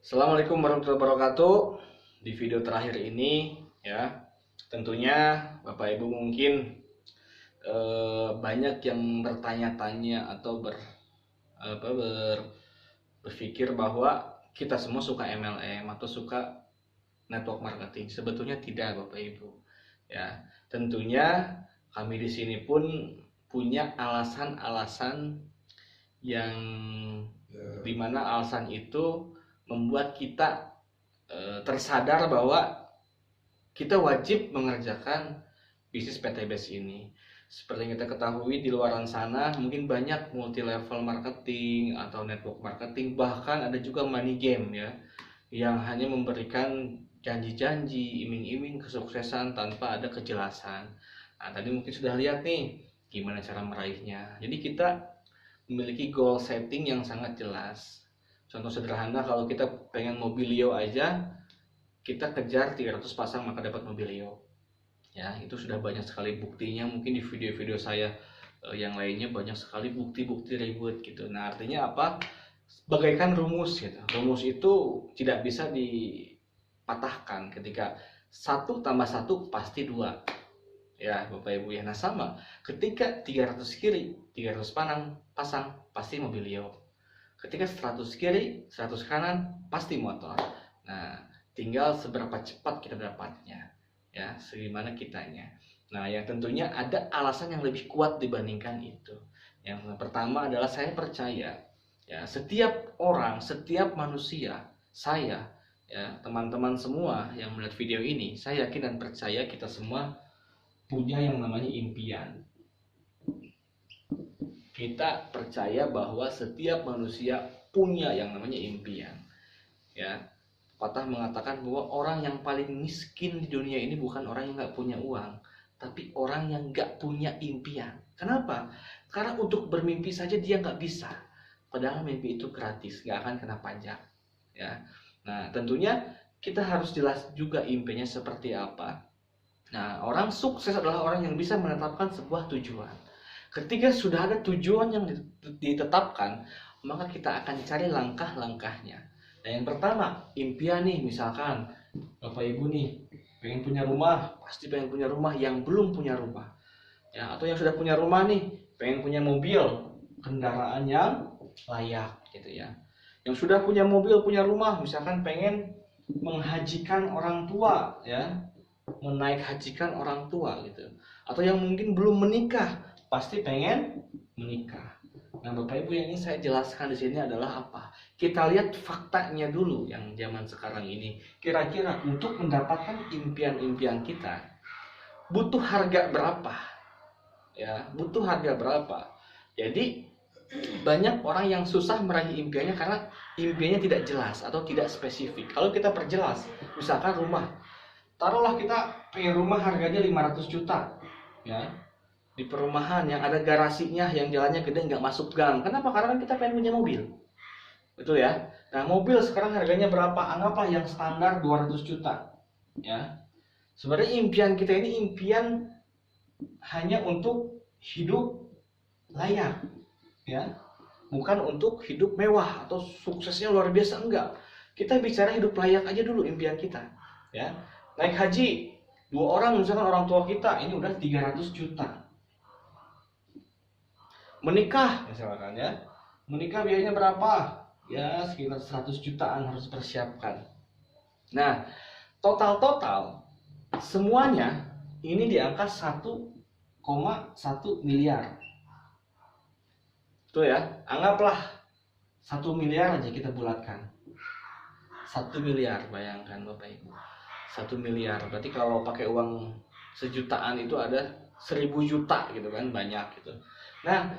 Assalamualaikum warahmatullahi wabarakatuh. Di video terakhir ini ya, tentunya Bapak Ibu mungkin banyak yang bertanya-tanya atau berpikir bahwa kita semua suka MLM atau suka network marketing. Sebetulnya tidak, Bapak Ibu. Ya, tentunya kami di sini pun punya alasan-alasan yang dimana alasan itu membuat kita tersadar bahwa kita wajib mengerjakan bisnis PTBS ini. Seperti yang kita ketahui, di luar sana mungkin banyak multi level marketing atau network marketing, bahkan ada juga money game ya, yang hanya memberikan janji-janji, iming-iming kesuksesan tanpa ada kejelasan. Nah, tadi mungkin sudah lihat nih gimana cara meraihnya. Jadi kita memiliki goal setting yang sangat jelas. Contoh sederhana, kalau kita pengen mobilio aja, kita kejar 300 pasang maka dapat mobilio. Ya, itu sudah banyak sekali buktinya. Mungkin di video-video saya yang lainnya banyak sekali bukti-bukti ribut gitu. Nah, artinya apa? Bagaikan rumus gitu. Rumus itu tidak bisa dipatahkan ketika 1 tambah 1 pasti 2. Ya, Bapak Ibu ya. Nah, sama. Ketika 300 kiri, 300 pasang pasti mobilio. Ketika 100 kiri, 100 kanan, pasti motor. Nah, tinggal seberapa cepat kita dapatnya, ya, segimana kitanya. Nah, yang tentunya ada alasan yang lebih kuat dibandingkan itu. Yang pertama adalah saya percaya, ya, setiap orang, setiap manusia, saya, ya, teman-teman semua yang melihat video ini, saya yakin dan percaya kita semua punya yang namanya impian. Kita percaya bahwa setiap manusia punya yang namanya impian. Ya, pepatah mengatakan bahwa orang yang paling miskin di dunia ini bukan orang yang nggak punya uang, tapi orang yang nggak punya impian. Kenapa? Karena untuk bermimpi saja dia nggak bisa. Padahal mimpi itu gratis, nggak akan kena pajak. Ya, nah tentunya kita harus jelas juga impiannya seperti apa. Nah, orang sukses adalah orang yang bisa menetapkan sebuah tujuan. Ketika sudah ada tujuan yang ditetapkan, maka kita akan cari langkah-langkahnya. Nah, yang pertama, impian nih, misalkan Bapak Ibu nih pengen punya rumah, pasti pengen punya rumah, yang belum punya rumah. Ya, atau yang sudah punya rumah nih, pengen punya mobil, kendaraan yang layak gitu ya. Yang sudah punya mobil, punya rumah, misalkan pengen menghajikan orang tua ya, menaik hajikan orang tua gitu. Atau yang mungkin belum menikah, pasti pengen menikah. Nah, Bapak Ibu, yang ingin saya jelaskan di sini adalah apa? Kita lihat faktanya dulu yang zaman sekarang ini. Kira-kira untuk mendapatkan impian-impian kita butuh harga berapa? Ya, butuh harga berapa? Jadi banyak orang yang susah meraih impiannya karena impiannya tidak jelas atau tidak spesifik. Kalau kita perjelas, misalkan rumah. Taruhlah kita pengen rumah harganya 500 juta. Ya, di perumahan yang ada garasinya, yang jalannya gede, nggak masuk gang. Kenapa? Karena kan kita pengen punya mobil, betul ya. Nah, mobil sekarang harganya berapa? Anggaplah yang standar 200 juta ya. Sebenarnya impian kita ini impian hanya untuk hidup layak ya, bukan untuk hidup mewah atau suksesnya luar biasa. Enggak, kita bicara hidup layak aja dulu impian kita ya. Naik haji 2 orang, misalkan orang tua kita, ini udah 300 juta. Menikah misalkan ya, menikah biayanya berapa? Ya sekitar 100 jutaan harus dipersiapkan. Nah, total semuanya ini di angka 1,1 miliar. Tuh ya, anggaplah 1 miliar aja kita bulatkan. 1 miliar, bayangkan Bapak Ibu. 1 miliar, berarti kalau pakai uang sejutaan itu ada 1000 juta gitu kan, banyak gitu. Nah,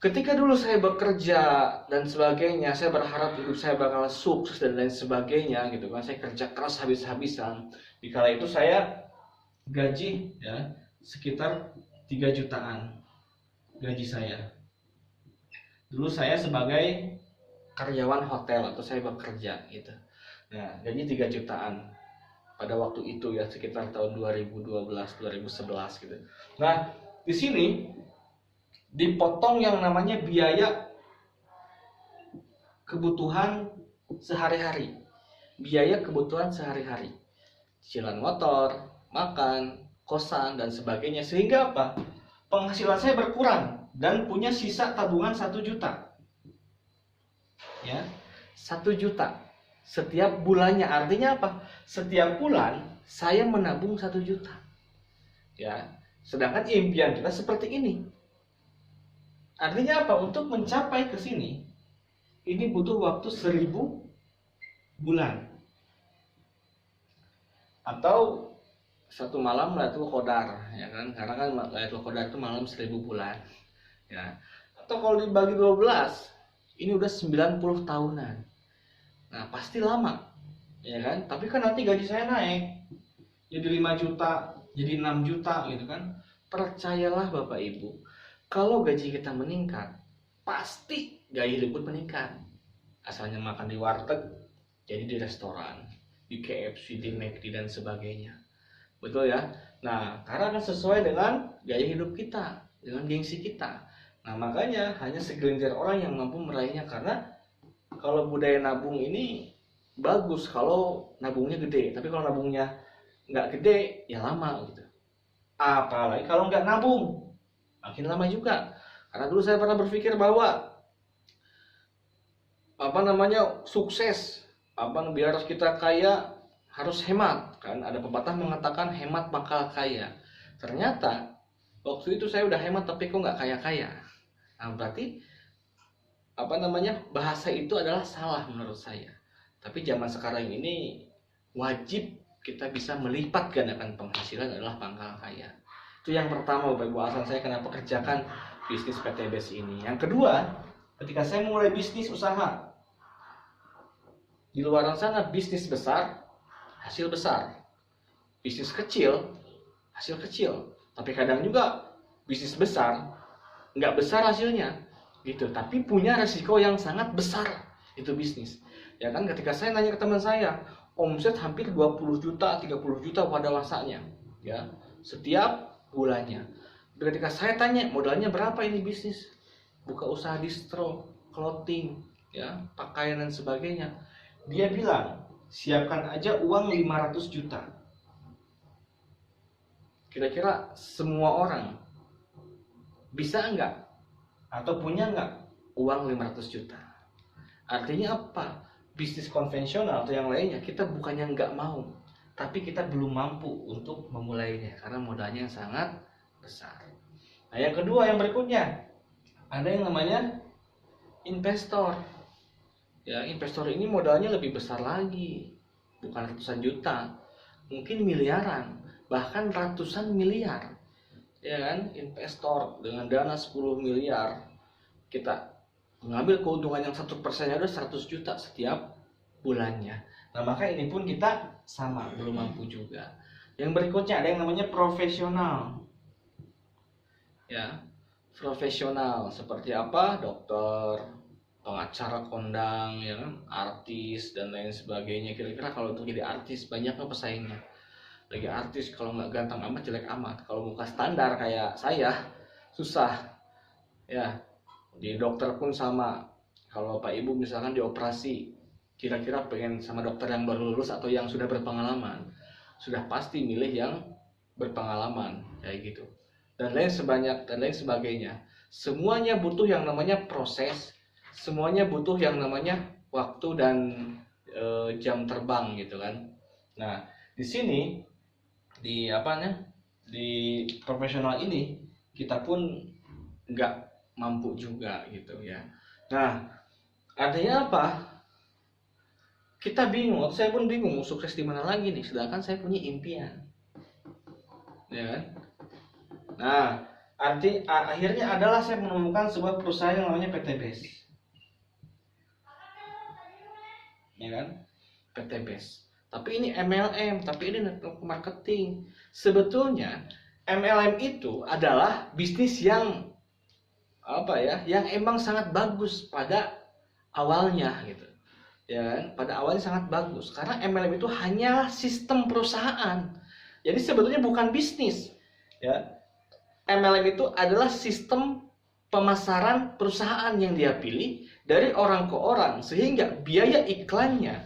ketika dulu saya bekerja dan sebagainya, saya berharap hidup saya bakal sukses dan lain sebagainya gitu kan. Saya kerja keras habis-habisan. Di kala itu saya gaji ya sekitar 3 jutaan gaji saya. Dulu saya sebagai karyawan hotel atau saya bekerja gitu. Nah, gaji 3 jutaan pada waktu itu ya, sekitar tahun 2012 2011 gitu. Nah, di sini dipotong yang namanya biaya kebutuhan sehari-hari. biaya kebutuhan sehari-hari, cicilan motor, makan, kosan dan sebagainya, sehingga apa? Penghasilan saya berkurang dan punya sisa tabungan 1 juta. Ya, 1 juta setiap bulannya. Artinya apa? Setiap bulan saya menabung 1 juta. Ya, sedangkan impian kita seperti ini. Artinya apa? Untuk mencapai ke sini, ini butuh waktu 1000 bulan. Atau satu malam Lailatul Qadar, ya kan? Karena kan Lailatul Qadar itu malam 1000 bulan. Ya. Atau kalau dibagi 12, ini udah 90 tahunan. Nah, pasti lama. Ya kan? Tapi kan nanti gaji saya naik. Jadi 5 juta, jadi 6 juta gitu kan. Percayalah Bapak Ibu, kalau gaji kita meningkat, pasti gaya hidup pun meningkat. Asalnya makan di warteg, jadi di restoran, di KFC, di McD dan sebagainya. Betul ya? Nah, karena kan sesuai dengan gaya hidup kita, dengan gengsi kita. Nah, makanya hanya segelintir orang yang mampu meraihnya, karena kalau budaya nabung ini bagus kalau nabungnya gede, tapi kalau nabungnya nggak gede, ya lama gitu. Apalagi kalau nggak nabung, makin lama juga. Karena dulu saya pernah berpikir bahwa sukses, biar kita kaya harus hemat, kan ada pepatah mengatakan hemat bakal kaya. Ternyata waktu itu saya udah hemat tapi kok nggak kaya-kaya. Nah, berarti bahasa itu adalah salah menurut saya. Tapi zaman sekarang ini wajib kita bisa melipat gandakan penghasilan adalah pangkal kaya. Itu yang pertama Bapak Ibu, alasan saya kenapa kerjakan bisnis PTBS ini. Yang kedua, ketika saya mulai bisnis usaha, di luar sana bisnis besar, hasil besar. Bisnis kecil, hasil kecil. Tapi kadang juga bisnis besar, nggak besar hasilnya, gitu. Tapi punya resiko yang sangat besar, itu bisnis. Ya kan, ketika saya nanya ke teman saya, omset hampir 20 juta, 30 juta pada masanya, ya, setiap bulannya. Ketika saya tanya, modalnya berapa ini bisnis? Buka usaha distro, clothing, ya, pakaian dan sebagainya. Dia bilang, siapkan aja uang 500 juta. Kira-kira semua orang bisa enggak atau punya enggak uang 500 juta? Artinya apa? Bisnis konvensional atau yang lainnya kita bukannya enggak mau, tapi kita belum mampu untuk memulainya karena modalnya sangat besar. Nah, yang kedua, yang berikutnya, ada yang namanya investor. Ya, investor ini modalnya lebih besar lagi, bukan ratusan juta, mungkin miliaran, bahkan ratusan miliar. Ya kan, investor dengan dana 10 miliar, kita mengambil keuntungan yang 1%-nya udah 100 juta setiap bulannya. Nah, maka ini pun kita sama, belum mampu juga. Yang berikutnya ada yang namanya profesional. Ya, profesional seperti apa? Dokter, pengacara kondang, ya kan, artis dan lain sebagainya. Kira-kira kalau untuk jadi artis banyak nggak pesaingnya? Lagi artis kalau nggak ganteng amat, jelek amat. Kalau muka standar kayak saya, susah. Ya, di dokter pun sama. Kalau Pak Ibu misalkan dioperasi, kira-kira pengen sama dokter yang baru lulus atau yang sudah berpengalaman, sudah pasti milih yang berpengalaman, kayak gitu. Dan lain sebagainya. Semuanya butuh yang namanya proses, semuanya butuh yang namanya waktu dan jam terbang gitu kan. Nah, di sini di profesional ini kita pun nggak mampu juga gitu ya. Nah, artinya apa? Kita bingung, saya pun bingung mau sukses di mana lagi nih, sedangkan saya punya impian, ya kan? Nah, akhirnya adalah saya menemukan sebuah perusahaan yang namanya PTBS, ya kan? PTBS. Tapi ini MLM, tapi ini network marketing. Sebetulnya MLM itu adalah bisnis yang yang emang sangat bagus pada awalnya gitu. Ya kan? Pada awalnya sangat bagus karena MLM itu hanyalah sistem perusahaan. Jadi sebetulnya bukan bisnis. Ya. MLM itu adalah sistem pemasaran perusahaan yang dia pilih dari orang ke orang, sehingga biaya iklannya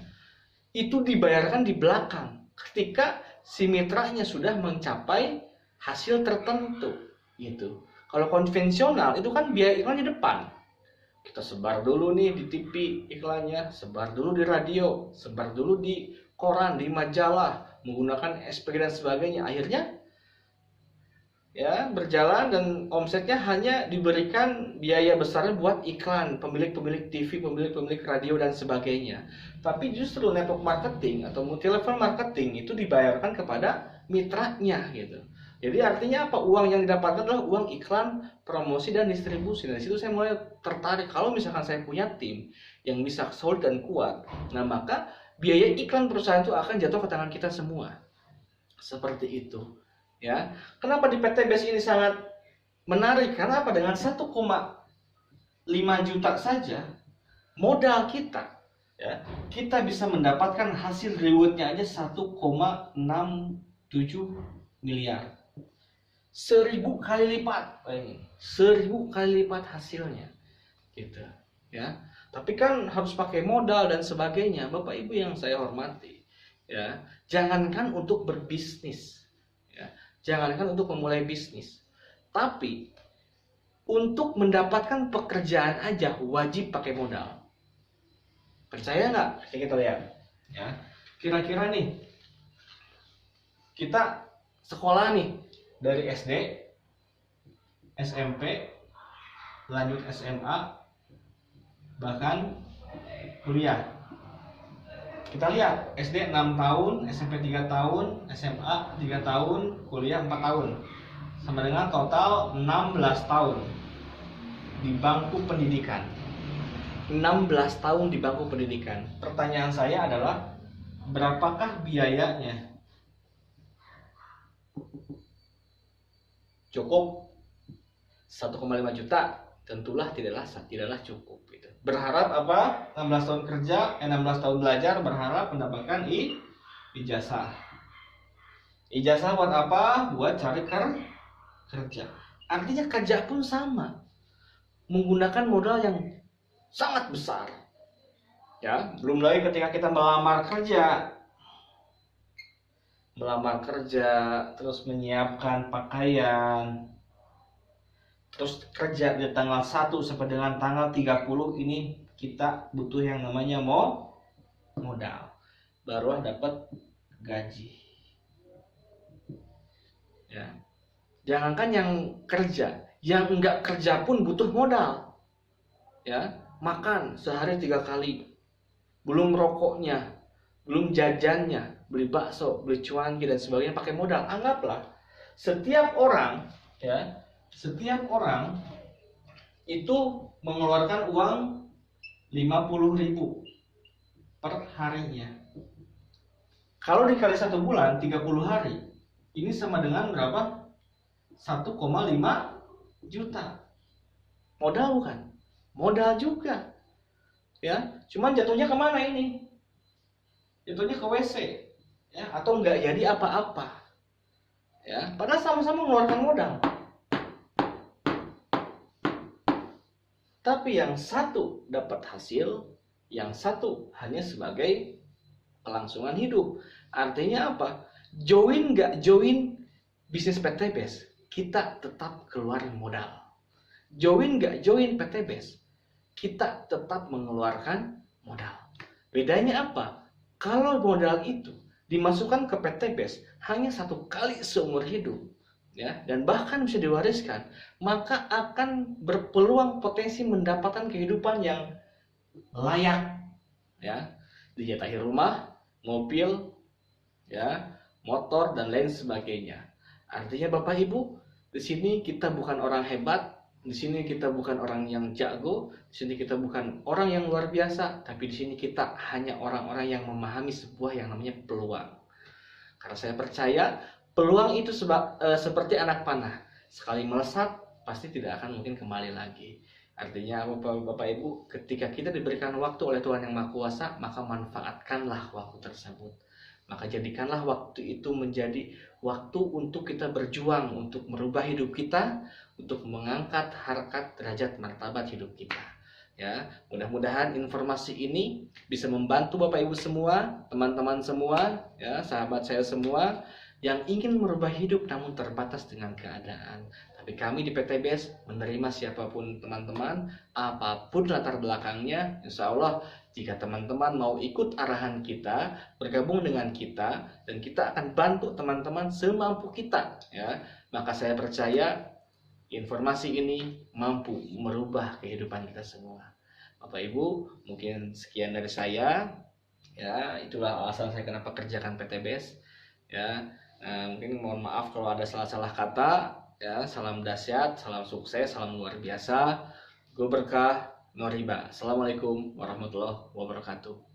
itu dibayarkan di belakang ketika si mitranya sudah mencapai hasil tertentu gitu. Kalau konvensional itu kan biaya iklan di depan. Kita sebar dulu nih di TV iklannya, sebar dulu di radio, sebar dulu di koran, di majalah, menggunakan SPG dan sebagainya. Akhirnya ya berjalan dan omsetnya hanya diberikan biaya besarnya buat iklan, pemilik-pemilik TV, pemilik-pemilik radio dan sebagainya. Tapi justru network marketing atau multi level marketing itu dibayarkan kepada mitranya gitu. Jadi artinya apa? Uang yang didapatkan adalah uang iklan, promosi dan distribusi. Dari situ saya mulai tertarik, kalau misalkan saya punya tim yang bisa solid dan kuat, nah maka biaya iklan perusahaan itu akan jatuh ke tangan kita semua. Seperti itu. Ya, kenapa di PT BES ini sangat menarik? Karena apa? Dengan 1,5 juta saja modal kita, ya, kita bisa mendapatkan hasil rewardnya aja 1,67 miliar. 1000 kali lipat, 1000 kali lipat hasilnya, gitu, ya. Tapi kan harus pakai modal dan sebagainya, Bapak Ibu yang saya hormati, ya. Jangankan untuk berbisnis, ya, jangankan untuk memulai bisnis, tapi untuk mendapatkan pekerjaan aja wajib pakai modal. Percaya nggak? Kita lihat, ya. Kira-kira nih, kita sekolah nih dari SD, SMP, lanjut SMA, bahkan kuliah. Kita lihat, SD 6 tahun, SMP 3 tahun, SMA 3 tahun, kuliah 4 tahun. Sama dengan total 16 tahun di bangku pendidikan. 16 tahun di bangku pendidikan. Pertanyaan saya adalah, berapakah biayanya? Cukup 1,5 juta? Tentulah tidaklah cukup gitu. Berharap apa? 16 tahun kerja, 16 tahun belajar, berharap mendapatkan ijazah. Ijazah buat apa? Buat cari kerja. Artinya kerja pun sama, menggunakan modal yang sangat besar. Ya, belum lagi ketika kita melamar kerja, terus menyiapkan pakaian, terus kerja di tanggal 1 sampai dengan tanggal 30, ini kita butuh yang namanya modal. Baru dapat gaji. Ya. Jangankan yang kerja, yang enggak kerja pun butuh modal. Ya, makan sehari 3 kali. Belum rokoknya, belum jajannya, beli bakso, beli cuanki dan sebagainya pakai modal. Anggaplah setiap orang, ya, setiap orang itu mengeluarkan uang 50.000 per harinya. Kalau dikali 1 bulan 30 hari, ini sama dengan berapa? 1,5 juta. Modal bukan? Modal juga. Ya, cuman jatuhnya kemana ini? Jatuhnya ke WC, ya, atau nggak jadi apa-apa. Ya, padahal sama-sama mengeluarkan modal. Tapi yang satu dapat hasil, yang satu hanya sebagai kelangsungan hidup. Artinya apa? Join nggak join bisnis PT BES, kita tetap keluarin modal. Join nggak join PT BES, kita tetap mengeluarkan modal. Bedanya apa? Kalau modal itu dimasukkan ke PT BES hanya 1 kali seumur hidup, ya, dan bahkan bisa diwariskan, maka akan berpeluang potensi mendapatkan kehidupan yang layak, ya, dijatahi rumah, mobil, ya, motor dan lain sebagainya. Artinya Bapak Ibu, di sini kita bukan orang hebat, di sini kita bukan orang yang jago, di sini kita bukan orang yang luar biasa, tapi di sini kita hanya orang-orang yang memahami sebuah yang namanya peluang. Karena saya percaya peluang itu seperti anak panah, sekali melesat pasti tidak akan mungkin kembali lagi. Artinya Bapak Ibu, ketika kita diberikan waktu oleh Tuhan Yang Maha Kuasa, maka manfaatkanlah waktu tersebut. Maka jadikanlah waktu itu menjadi waktu untuk kita berjuang, untuk merubah hidup kita, untuk mengangkat harkat derajat martabat hidup kita. Ya, mudah-mudahan informasi ini bisa membantu Bapak Ibu semua, teman-teman semua, ya, sahabat saya semua yang ingin merubah hidup namun terbatas dengan keadaan. Tapi kami di PTBS menerima siapapun teman-teman, apapun latar belakangnya. Insya Allah jika teman-teman mau ikut arahan kita, bergabung dengan kita, dan kita akan bantu teman-teman semampu kita, ya, maka saya percaya informasi ini mampu merubah kehidupan kita semua. Bapak Ibu, mungkin sekian dari saya. Ya, itulah alasan saya kenapa kerjakan PTBS. Ya, mungkin mohon maaf kalau ada salah-salah kata. Ya, salam dahsyat, salam sukses, salam luar biasa. Go berkah, no riba. Assalamualaikum warahmatullahi wabarakatuh.